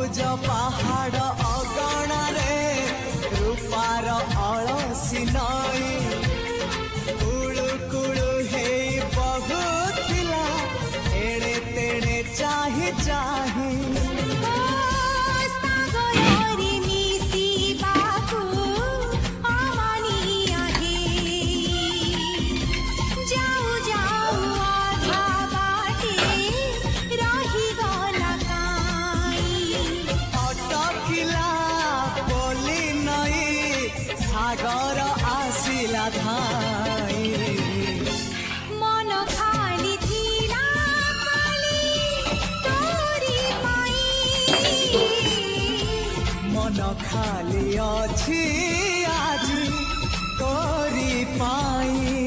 सबुज पहाड़ अगणा रे रूपार अलसी नई कुड़ू कुड़ू हे बहुथिला एड़े तेड़े चाही चाही सागर आसिला धाई मन खाली थिला खाली तोरी पाई मन खाली अछि आज तोरी पाई।